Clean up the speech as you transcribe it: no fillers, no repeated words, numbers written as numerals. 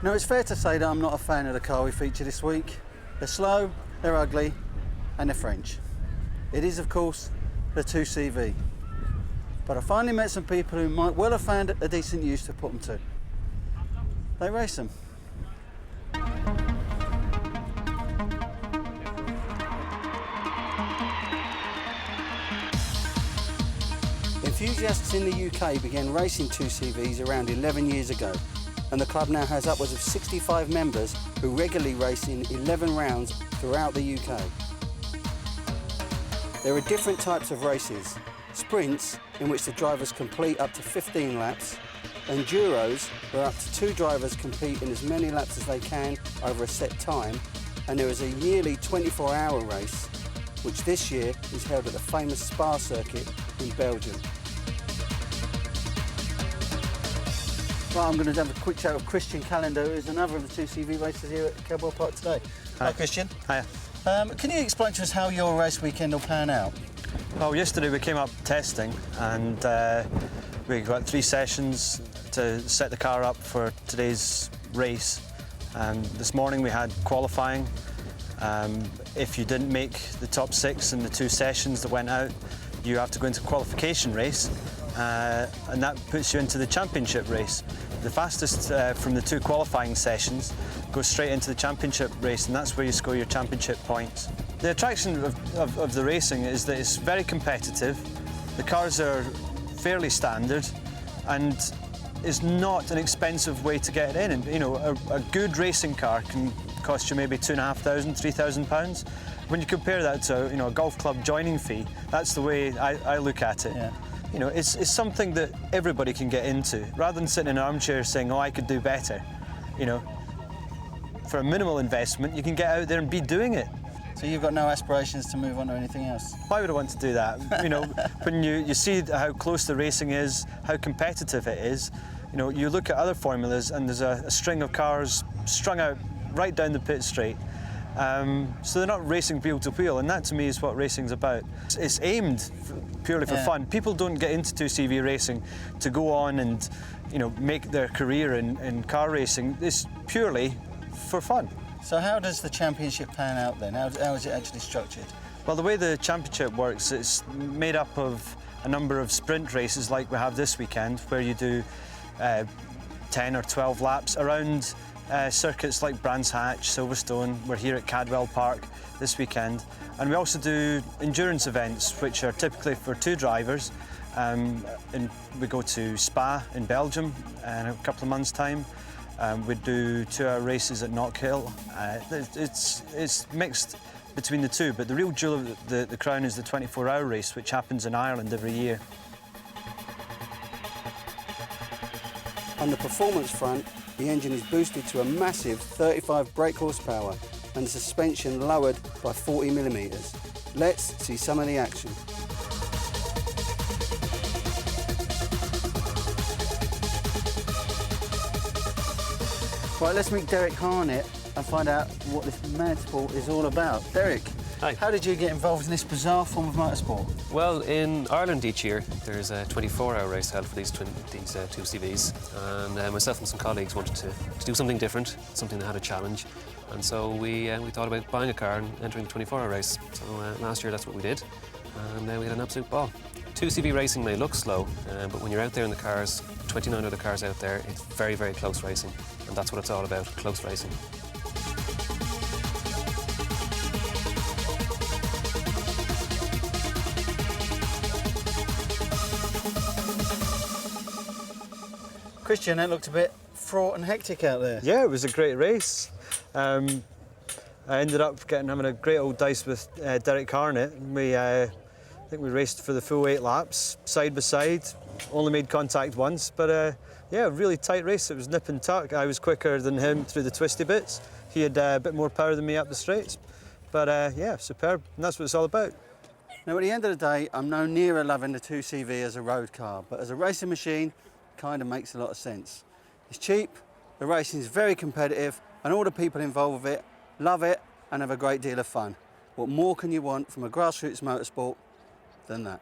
Now, it's fair to say that I'm not a fan of the car we feature this week. They're slow, they're ugly, and they're French. It is, of course, the 2CV. But I finally met some people who might well have found a decent use to put them to. They race them. Enthusiasts in the UK began racing 2CVs around 11 years ago, and the club now has upwards of 65 members who regularly race in 11 rounds throughout the UK. There are different types of races. Sprints, in which the drivers complete up to 15 laps, Enduros, where up to 2 drivers compete in as many laps as they can over a set time, and there is a yearly 24-hour race, which this year is held at the famous Spa circuit in Belgium. Right, I'm going to have a quick chat with Christian Callender, who is another of the 2CV racers here at Cadwell Park today. Hi, Christian. Hiya. Can you explain to us how your race weekend will pan out? Well, yesterday we came up testing and we got 3 sessions to set the car up for today's race. This morning we had qualifying. If you didn't make the top 6 in the 2 sessions that went out, you have to go into a qualification race, and that puts you into the championship race. The fastest from the 2 qualifying sessions goes straight into the championship race, and that's where you score your championship points. The attraction of the racing is that it's very competitive. The cars are fairly standard, and it's not an expensive way to get in. And, you know, a good racing car can cost you maybe £2,500, £3,000. When you compare that to, you know, a golf club joining fee, that's the way I look at it. Yeah. You know, it's something that everybody can get into, rather than sitting in an armchair saying, oh, I could do better. You know, for a minimal investment, you can get out there and be doing it. So you've got no aspirations to move on to anything else? Why would I want to do that? You know, when you see how close the racing is, how competitive it is, you know, you look at other formulas and there's a string of cars strung out right down the pit straight. So they're not racing wheel to wheel, and that to me is what racing's about. It's aimed purely for fun. People don't get into 2CV racing to go on and, you know, make their career in car racing. It's purely for fun. So how does the championship pan out then? How is it actually structured? Well, the way the championship works, it's made up of a number of sprint races like we have this weekend, where you do 10 or 12 laps around circuits like Brands Hatch, Silverstone. We're here at Cadwell Park this weekend. And we also do endurance events, which are typically for 2 drivers. And we go to Spa in Belgium in a couple of months' time. We do 2-hour races at Knockhill. It's mixed between the 2, but the real jewel of the crown is the 24-hour race, which happens in Ireland every year. On the performance front, the engine is boosted to a massive 35 brake horsepower and the suspension lowered by 40mm. Let's see some of the action. Right, let's meet Derek Harnett and find out what this mad sport is all about. Derek, hi. How did you get involved in this bizarre form of motorsport? Well, in Ireland each year, there's a 24-hour race held for these 2CVs, and myself and some colleagues wanted to do something different, something that had a challenge, and so we thought about buying a car and entering the 24-hour race. So last year, that's what we did, and we had an absolute ball. 2CV racing may look slow, but when you're out there in the cars, 29 other cars out there, it's very, very close racing, and that's what it's all about, close racing. Christian, that looked a bit fraught and hectic out there. Yeah, it was a great race. I ended up having a great old dice with Derek Harnett. I think we raced for the full 8 laps, side by side. Only made contact once, but yeah, really tight race. It was nip and tuck. I was quicker than him through the twisty bits. He had a bit more power than me up the straights. But yeah, superb, and that's what it's all about. Now, at the end of the day, I'm no nearer loving the 2CV as a road car, but as a racing machine, it kind of makes a lot of sense. It's cheap, the racing is very competitive, and all the people involved with it love it and have a great deal of fun. What more can you want from a grassroots motorsport than that?